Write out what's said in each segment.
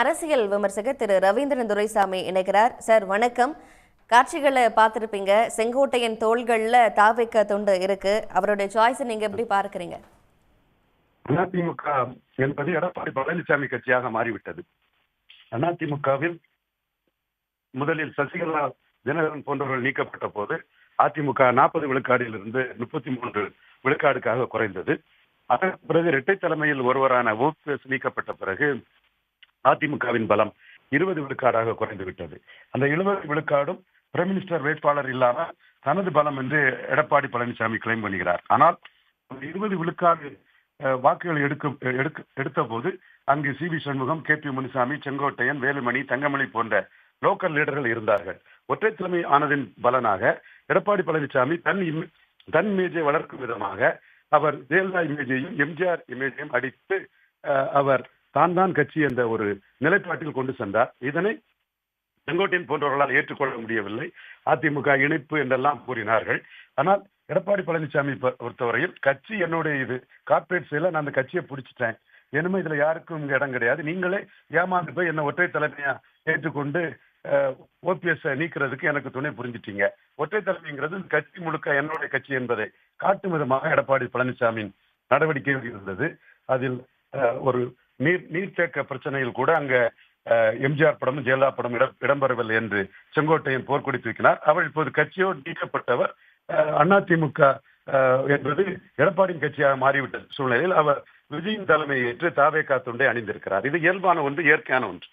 அரசியல் விமர்சகர் திரு ரவீந்திரன் துரைசாமி இணைக்கிறார். சார் வணக்கம். காட்சிகளை பார்த்துருப்பீங்க. செங்கோட்டையன் தோள்கள்ல தாவேக்க தொண்டு இருக்கு. அவருடைய சாய்ஸை நீங்க எப்படி பார்க்கறீங்க? அதிமுக என்பது எடப்பாடி பழனிசாமி கட்சியாக மாறிவிட்டது. அதிமுகவில் முதலில் சசிகலா, தினகரன் போன்றவர்கள் நீக்கப்பட்ட போது அதிமுக 40 விழுக்காடிலிருந்து 33 விழுக்காடுக்காக குறைந்தது. அதற்கு பிறகு இரட்டை தலைமையில் ஒருவரான ஓபிஎஸ் நீக்கப்பட்ட பிறகு அதிமுகவின் பலம் 20 விழுக்காடாக குறைந்து விட்டது. அந்த 70 விழுக்காடும் பிரைம் மினிஸ்டர் வேட்பாளர் இல்லாமல் தனது பலம் என்று எடப்பாடி பழனிசாமி கிளைம் பண்ணுகிறார். ஆனால் 20 விழுக்காடு வாக்குகள் எடுத்த போது அங்கு சி.வி. சண்முகம், கே.பி. முனுசாமி, செங்கோட்டையன், வேலுமணி, தங்கமணி போன்ற லோக்கல் லீடர்கள் இருந்தார்கள். ஒற்றை தலைமை ஆனதின் பலனாக எடப்பாடி பழனிசாமி தன் இமேஜை வளர்க்கும் விதமாக அவர் ஜெயலலிதா இமேஜையும் எம்ஜிஆர் இமேஜையும் அடித்து அவர் தான் கட்சி என்ற ஒரு நிலைப்பாட்டில் கொண்டு சென்றார். இதனை செங்கோட்டையன் போன்றவர்களால் ஏற்றுக்கொள்ள முடியவில்லை. அதிமுக இணைப்பு என்றெல்லாம் கூறினார்கள். ஆனால் எடப்பாடி பழனிசாமி பொறுத்தவரையில் கட்சி என்னுடைய இது கார்பரேட் செயல நான் அந்த கட்சியை பிடிச்சிட்டேன், என்னமே இதுல யாருக்கும் இடம் கிடையாது, நீங்களே ஏமாந்து போய் என்ன ஒற்றை தலைமையா ஏற்றுக்கொண்டு ஓபிஎஸ் நீக்கிறதுக்கு எனக்கு துணை புரிஞ்சிட்டீங்க. ஒற்றை தலைமைங்கிறது கட்சி முழுக்க என்னுடைய கட்சி என்பதை காட்டும் விதமாக எடப்பாடி பழனிசாமியின் நடவடிக்கை இருந்தது. அதில் ஒரு நீர்த்தேக்க பிரச்சனையில் கூட அங்க எம்ஜிஆர் படமும் ஜெயலலிதா படம் இடம்பெறவில்லை என்று செங்கோட்டையன் போர்க்கொடி தூக்கினார். அவர் இப்போது கட்சியோடு நீக்கப்பட்டவர். அதிமுக என்பது எடப்பாடியின் கட்சியாக மாறிவிட்ட சூழ்நிலையில் அவர் விஜயின் தலைமையை ஏற்று தாவேகா தொண்டை அணிந்திருக்கிறார். இது இயல்பான ஒன்று, இயற்கையான ஒன்று.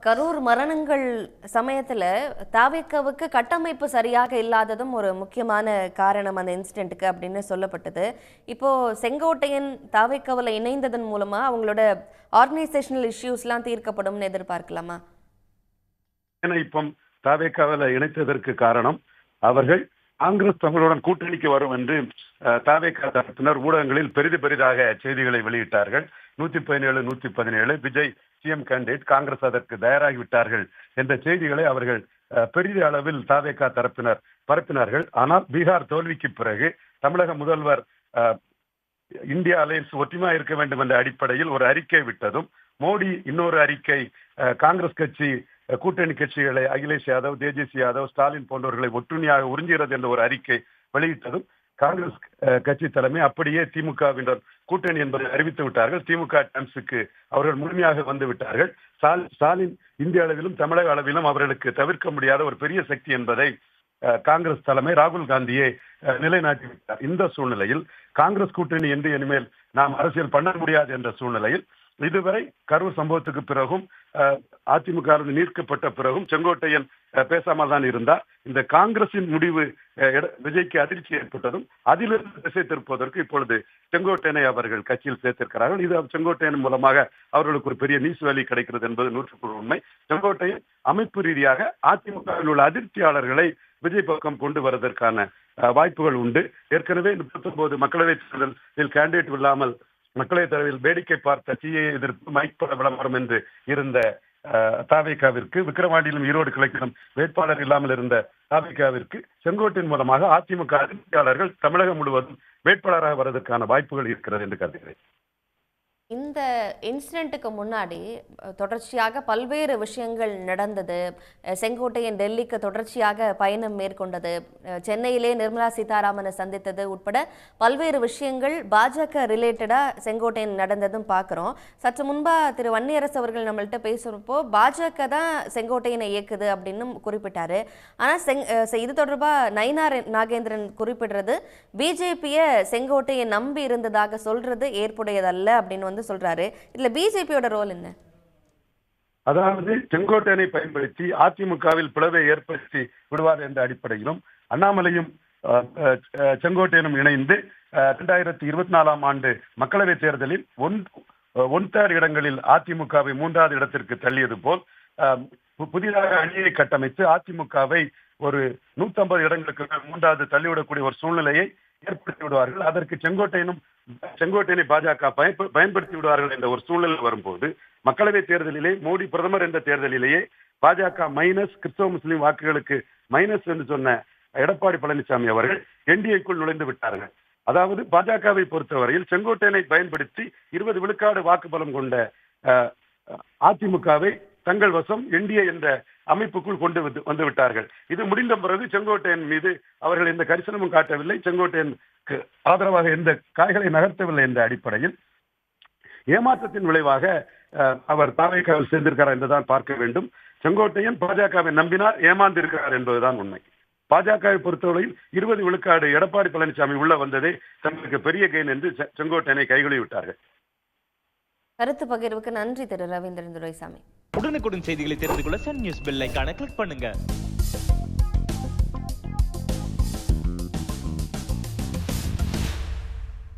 கரூர் மரணங்கள் சமயத்துல தாவேக்காவுக்கு கட்டமைப்பு சரியாக இல்லாததும் ஒரு முக்கியமான காரணம் அந்த இன்சிடென்ட்டுக்கு அப்படின்னு சொல்லப்பட்டது. இப்போ செங்கோட்டையன் தாவேக்காவில் இணைந்ததன் மூலமா அவங்களோட ஆர்கனைசேஷனல் இஷ்யூஸ்லாம் தீர்க்கப்படும்னு எதிர்பார்க்கலாமா? ஏன்னா இப்போ தாவேக்காவில் இணைத்ததற்கு காரணம் அவர்கள் காங்கிரஸ் தங்களுடன் கூட்டணிக்கு வரும் என்று தாவேகா தரப்பினர் ஊடகங்களில் பெரிதாக செய்திகளை வெளியிட்டார்கள். 117, 117 விஜய் சிஎம் கேண்டிடேட், காங்கிரஸ் அதற்கு தயாராகிவிட்டார்கள் என்ற செய்திகளை அவர்கள் பெரிய அளவில் தாவேகா தரப்பினர் பரப்பினார்கள். ஆனால் பீகார் தோல்விக்கு பிறகு தமிழக முதல்வர் இந்தியா அலையன்ஸ் ஒற்றுமையா இருக்க வேண்டும் என்ற அடிப்படையில் ஒரு அறிக்கை விட்டதும், மோடி இன்னொரு அறிக்கை காங்கிரஸ் கட்சி கூட்டணி கட்சிகளை அகிலேஷ் யாதவ், தேஜஸ்வி யாதவ், ஸ்டாலின் போன்றவர்களை ஒற்றுமையாக உறிஞ்சுகிறது என்ற ஒரு அறிக்கை வெளியிட்டதும் காங்கிரஸ் கட்சி தலைமை அப்படியே திமுகவினர் கூட்டணி என்பதை அறிவித்து விட்டார்கள். திமுக டைம்ஸுக்கு அவர்கள் முழுமையாக வந்து விட்டார்கள். ஸ்டாலின் இந்திய அளவிலும் தமிழக அளவிலும் அவர்களுக்கு தவிர்க்க முடியாத ஒரு பெரிய சக்தி என்பதை காங்கிரஸ் தலைமை ராகுல் காந்தியை நிலைநாட்டிவிட்டார். இந்த சூழ்நிலையில் காங்கிரஸ் கூட்டணி என்று இனிமேல் நாம் அரசியல் பண்ண முடியாது என்ற சூழ்நிலையில் இதுவரை கரூர் சம்பவத்துக்கு பிறகும் அதிமுக நீக்கப்பட்ட பிறகும் செங்கோட்டையன் பேசாமல் தான் இருந்தார். இந்த காங்கிரசின் முடிவு விஜய்க்கு அதிர்ச்சி ஏற்பட்டதும் அதிலிருந்து திசை திருப்பதற்கு இப்பொழுது செங்கோட்டையனை அவர்கள் கட்சியில் சேர்த்திருக்கிறார்கள். இது செங்கோட்டையன் மூலமாக அவர்களுக்கு ஒரு பெரிய நீஸ் வேலி கிடைக்கிறது என்பது 100% உண்மை. செங்கோட்டையன் அமைப்பு ரீதியாக அதிமுகவில் உள்ள அதிருப்தியாளர்களை விஜய் பக்கம் கொண்டு வருவதற்கான வாய்ப்புகள் உண்டு. ஏற்கனவே 39 மக்களவை தேர்தலில் கேண்டிடேட் இல்லாமல் மக்களவை தேர்தலில் வேடிக்கை பார்த்த சிஏ எதிர்ப்பு மைக் பட விளம்பரம் என்று இருந்த தாவேகாவிற்கு, விக்கிரவாண்டியிலும் ஈரோடு கிழக்கிலும் வேட்பாளர் இல்லாமல் இருந்த தாவேகாவிற்கு செங்கோட்டையின் மூலமாக அதிமுக அதிருப்தியாளர்கள் தமிழகம் முழுவதும் வேட்பாளராக வருவதற்கான வாய்ப்புகள் இருக்கிறது என்று கருதுகிறேன். இந்த இன்சிடென்ட்டுக்கு முன்னாடி தொடர்ச்சியாக பல்வேறு விஷயங்கள் நடந்தது. செங்கோட்டையன் டெல்லிக்கு தொடர்ச்சியாக பயணம் மேற்கொண்டது, சென்னையிலே நிர்மலா சீதாராமனை சந்தித்தது உட்பட பல்வேறு விஷயங்கள் பாஜக ரிலேட்டடாக செங்கோட்டையன் நடந்ததும் பார்க்குறோம். சற்று முன்பா திரு வன்னியரசு அவர்கள் நம்மள்கிட்ட பேசுகிறப்போ பாஜக தான் செங்கோட்டையனை இயக்குது அப்படின்னு குறிப்பிட்டாரு. ஆனால் இது தொடர்பாக நயினார் நாகேந்திரன் குறிப்பிடுறது பிஜேபியை செங்கோட்டையை நம்பி இருந்ததாக சொல்றது ஏற்புடையதல்ல அப்படின்னு சொல்றாரு. இதுல பிஜேபியோட ரோல் என்ன? அதாவது செங்கோட்டையனை பயன்படுத்தி அதிமுகவில் பிளவை ஏற்படுத்தி விடுவார் என்ற அடிப்படையிலும் அண்ணாமலையும் செங்கோட்டையனும் இணைந்து 2024 ஆண்டு மக்களவை தேர்தலில் 1/3 இடங்களில் அதிமுகவை 3வது இடத்திற்கு தள்ளியது போல் புதிதாக அணியை கட்டமைத்து அதிமுகவை ஒரு 150 இடங்களுக்கு 3வது தள்ளிவிடக்கூடிய ஒரு சூழ்நிலையை ஏற்படுத்தி விடுவார்கள். அதற்கு செங்கோட்டையனை பாஜக பயன்படுத்தி விடுவார்கள் என்ற ஒரு சூழ்நிலை வரும்போது மக்களவை தேர்தலிலே மோடி பிரதமர் என்ற தேர்தலிலேயே பாஜக மைனஸ் கிறிஸ்தவ முஸ்லிம் வாக்குகளுக்கு மைனஸ் என்று சொன்ன எடப்பாடி பழனிசாமி அவர்கள் என்டிஏக்குள் நுழைந்து விட்டார்கள். அதாவது பாஜகவை பொறுத்தவரையில் செங்கோட்டையனை பயன்படுத்தி 20 விழுக்காடு வாக்கு பலம் கொண்ட அதிமுகவை தங்கள் வசம் என்டிஏ என்ற அமைப்புக்குள் கொண்டு வந்து விட்டார்கள். இது முடிந்த பிறகு செங்கோட்டையன் மீது அவர்கள் எந்த கரிசனமும் காட்டவில்லை, செங்கோட்டையனுக்கு ஆதரவாக எந்த காய்களை நகர்த்தவில்லை என்ற அடிப்படையில் ஏமாற்றத்தின் விளைவாக அவர் தாவேக்காவில் சேர்ந்திருக்கிறார் என்றுதான் பார்க்க வேண்டும். செங்கோட்டையன் பாஜகவை நம்பினார், ஏமாந்திருக்கிறார் என்பதுதான் உண்மை. பாஜகவை பொறுத்தவரையில் 20 விழுக்காடு எடப்பாடி பழனிசாமி உள்ள வந்ததே தங்களுக்கு பெரிய கெயின் என்று செங்கோட்டையனை கைகொள்ளி விட்டார்கள். கருத்து பகிர்வுக்கு நன்றி திரு ரவீந்திரன் துரைசாமி. உடனுக்குடன் செய்திகளை தெரிந்து கொள்ள சன் நியூஸ் பெல் ஐகானை கிளிக் பண்ணுங்க.